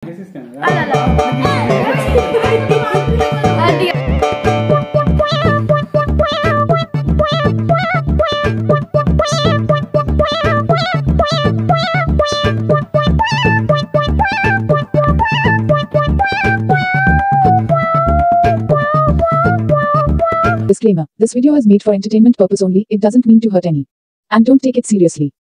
Disclaimer: this video is made for entertainment purpose only. It doesn't mean to hurt any. And don't take it seriously.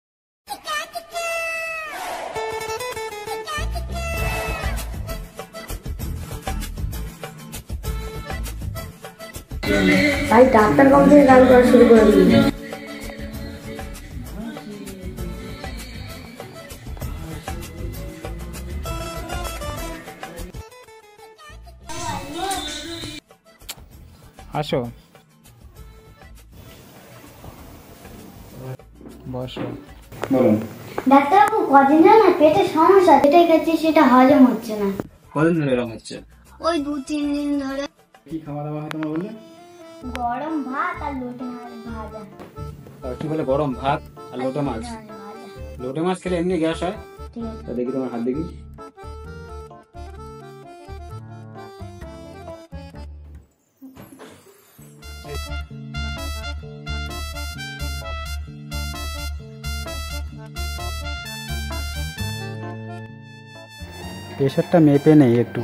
भाई doctor कौन से गान कर शुरू कर दी আসো বসো বলুন ডাক্তার বাবু কদিন ধরে না পেটে সমস্যা যেটাই খাচ্ছি সেটা হজম হচ্ছে না কদিন ধরে এরকম হচ্ছে ওই 2-3 দিন ধরে কি খাওয়া দাওয়া হয় তোমার বললে গরম ভাত আর লোটে মাছ ভাজা কি বলে গরম ভাত আর লোটে মাছ লোটে মাছ খেলে এমনি গ্যাস হয় ঠিক আছে তা দেখি তোমার হাত দেখি প্রেশারটা মেপে নেই একটু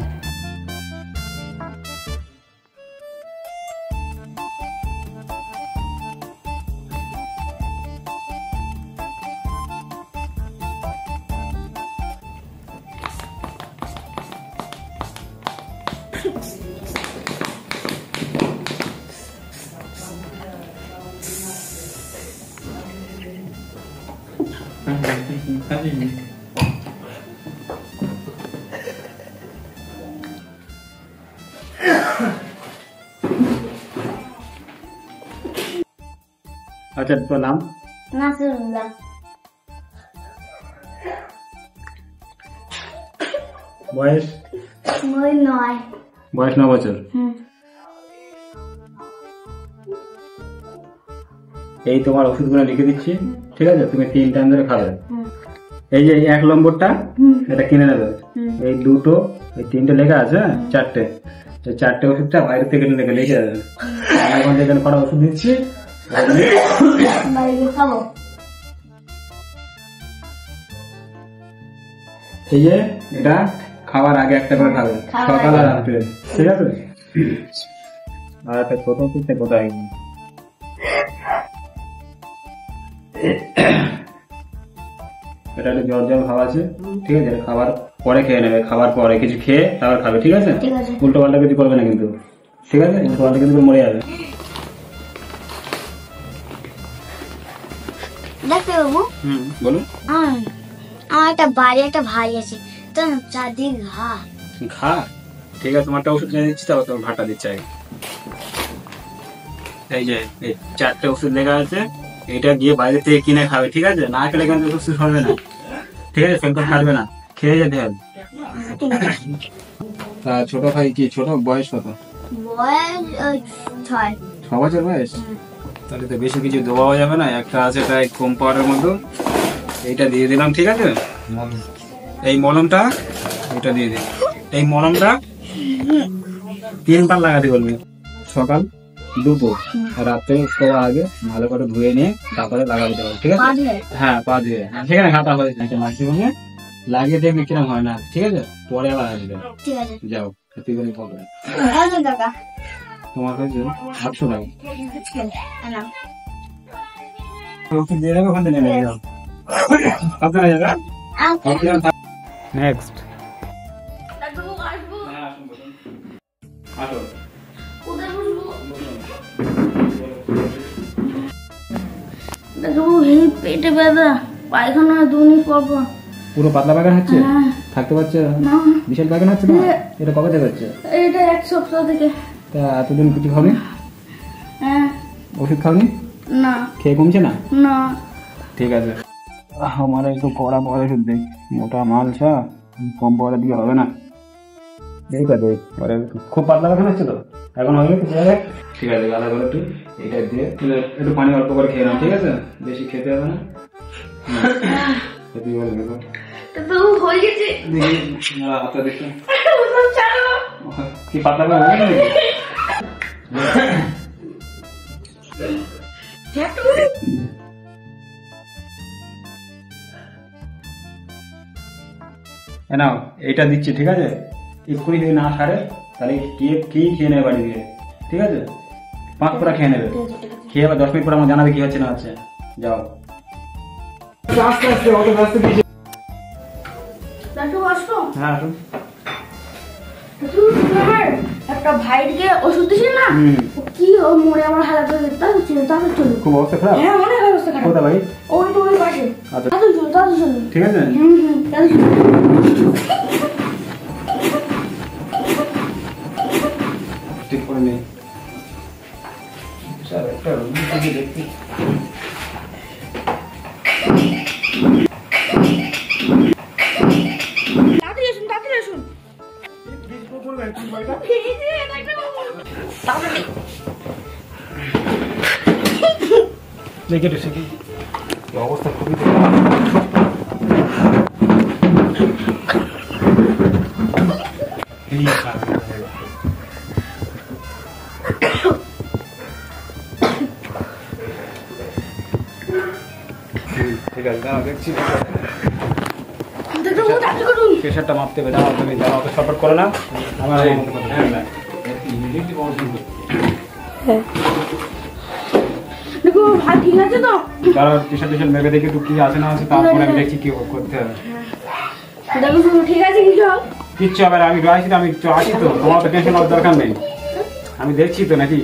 আচ্ছা তোর নাম নাসরুল্লাহ বয়স মই 9 বয়স 9 বছর এই তোমার ওষুধগুলো লিখে দিচ্ছি ঠিক আছে তুমি 3 টাইম ধরে খাবে এই যে 1 নম্বরটা এটা কিনে নেবে এই দুটো এই 3টে লেখা আছে 4টে এই 4টে ওষুধটা বাইরে থেকে লিখে লিখে যাবে আমি এখন যেখানে কটা ওষুধ দিচ্ছি এই যে এটা খাওয়ার আগে একটা করে খাবে সকাল আর রাত্রে ঠিক আছে আর একটা ছোট পিসে কোথায় এটা একটা জ্বর জ্বর খাওয়া আছে ঠিক আছে খাবার পরে খেয়ে নেবে খাবার পরে কিছু খেয়ে তারপর খাবে ঠিক আছে উল্টো পাল্টা কিছু করবে না কিন্তু ঠিক আছে উল্টো পাল্টা কিন্তু মরে যাবে ডাক্তার বাবু বলুন আমার একটা বাড়ি একটা ভাই আছে তো চারদিক ঘা ঘা ঠিক আছে তোমারটা ওষুধ কিনে দিচ্ছি তারপর তোমার ভাটা দিচ্ছে এই যে এই 4টে ওষুধ লেখা আছে এটা গিয়ে বাইরে থেকে কিনে খাবে ঠিক আছে না খেলে কিন্তু ওষুধ হবে না ঠিক আছে ফেলতে খাবে না খেয়ে যেতে হবে তা ছোট ভাই কি ছোট বয়স কত বয়স 6 বছর বয়স তাহলে তো বেশি কিছু দেওয়া যাবে না একটা আছে তাই কম পাওয়ারের মধ্যে এইটা দিয়ে দিলাম ঠিক আছে এই মলমটা এটা দিয়ে দিই এই মলমটা 3 বার লাগাতে বলবি সকাল দুপুর আর রাত্রে শোয়ার আগে ভালো করে ধুয়ে নিয়ে তারপরে লাগাতে হবে ঠিক আছে হ্যাঁ পা ধুয়ে সেখানে হাতা হয়েছে মাসিমে লাগিয়ে দেখবি কিরকম হয় না ঠিক আছে পরে আবার আসবে ঠিক আছে যাও তুই বলি বলবে টাকা তোমার কাছে 800 টাকা ওকে দিয়ে দেবো ওখান থেকে নিয়ে যাও আপনারা যাবেন নেক্সট আসো পেটে ব্যথা পায়খানা 2 মিনিট পর পর পুরো পাতলা পায়খানা হচ্ছে থাকতে পারছে না বিশাল পায়খানা হচ্ছে না এটা কবে থেকে হচ্ছে এটা 1 সপ্তাহ থেকে তা এতদিন কিছু খাওনি হ্যাঁ ওষুধ খাওনি না খেয়ে কমছে না না ঠিক আছে আমার একটু কড়া পরে ওষুধ দেখ মোটা মালসা কম পরে দিয়ে হবে না ঠিক আছে খুব পাতলা পায়খানা হচ্ছে তো এখন হবে ঠিক আছে গালা করে একটু এটা দিয়ে একটু পানি অল্প করে খেয়ে নাও ঠিক আছে বেশি খেতে হবে না তুই বলবি তো হয়ে গেছে দেখি হাতটা দেখো চালো কি পাতলা করে হয়ে গেছে নাও এইটা দিচ্ছি ঠিক আছে এক্ষুনি যদি না সারে তাহলে কি খেয়ে নেবে বাড়ি দিয়ে ঠিক আছে 5 পুরা খেয়ে নেবে খেয়ে আবার 10 মিনিট পর আমার জানাবে কি হচ্ছে না হচ্ছে যাও আস্তে আস্তে অত ব্যস্ত কি দাদু আসো হ্যাঁ আসুন দাদু তোমার একটা ভাইকে ওষুধ দিছিল না ও কি ও মরে আমার হালাত হয়ে গেছে তাহলে চলো তাহলে চলো খুব অবস্থা খারাপ হ্যাঁ অনেক অবস্থা খারাপ কোথায় ভাই ওই তো ওই পাশে আচ্ছা দাদু চলো ঠিক আছে দাদু চলো ঠিক করে নেই স্যার একটা রুগী থেকে দেখি তাড়াতাড়ি আসুন দেখে তো শিখি অবস্থা খুবই ঠিক আছে দাঁড়াও দেখছি প্রেশারটা মাপতে হবে দাঁড়াও তুমি দাঁড়াও তো সাপোর্ট করো না আমার দেখো ভাই ঠিক আছে তো দাঁড়াও টিশার্ট মেপে দেখি একটু কি আছে না আছে তারপরে আমি দেখছি কি করতে হবে দেখো শুনো ঠিক আছে কিছু কিচ্ছু আবার আমি রয়েছি তো আমি তো আছি তো তোমার তো টেনশন হওয়ার দরকার নেই আমি দেখছি তো নাকি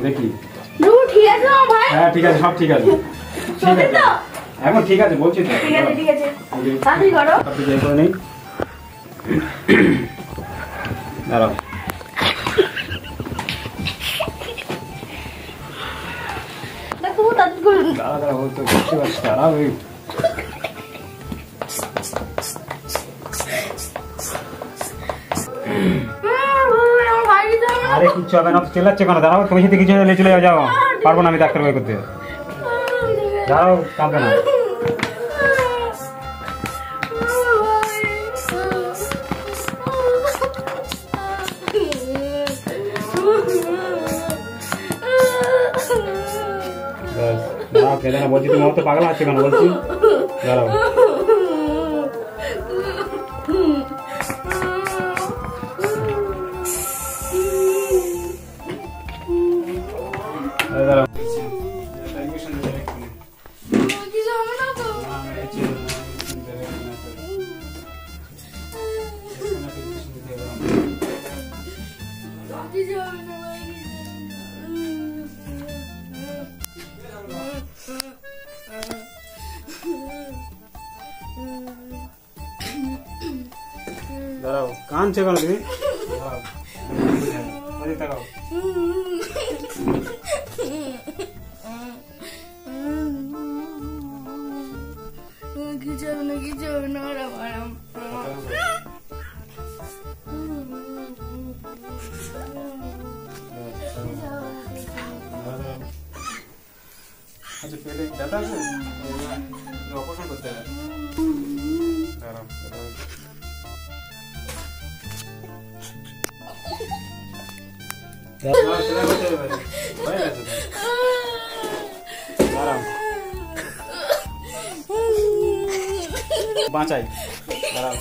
দেখি দেখো ঠিক আছে তো ভাই হ্যাঁ ঠিক আছে সব ঠিক আছে ঠিক আছে এখন ঠিক আছে বলছি তো ঠিক আছে তাড়াতাড়ি করো আপনি যাই করে নেই দাঁড়াও দেখো তাড়াতাড়ি করুন দাঁড়াও তো বুঝতে পারছি দাঁড়াও ওই আরে কিচ্ছু হবে না চেল্লাচ্ছে কেন দাঁড়াও তুমি সাথে কিছু হলে চলে যাও পারবো না আমি ডাক্তার বাই করতে দাঁড়াও কাঁদবে না দাঁড়াও কেঁদে না বলছি তোমার তো পাগলা আছে কেন বলছি দাঁড়াও দাঁড়াও দাঁড়াও কাঁদছে কেন তুমি দাঁড়াও কিছু হবে না আচ্ছা পেলে ব্যথা আছে অপারেশন করতে হবে দাঁড়াও বাঁচাই দাঁড়াও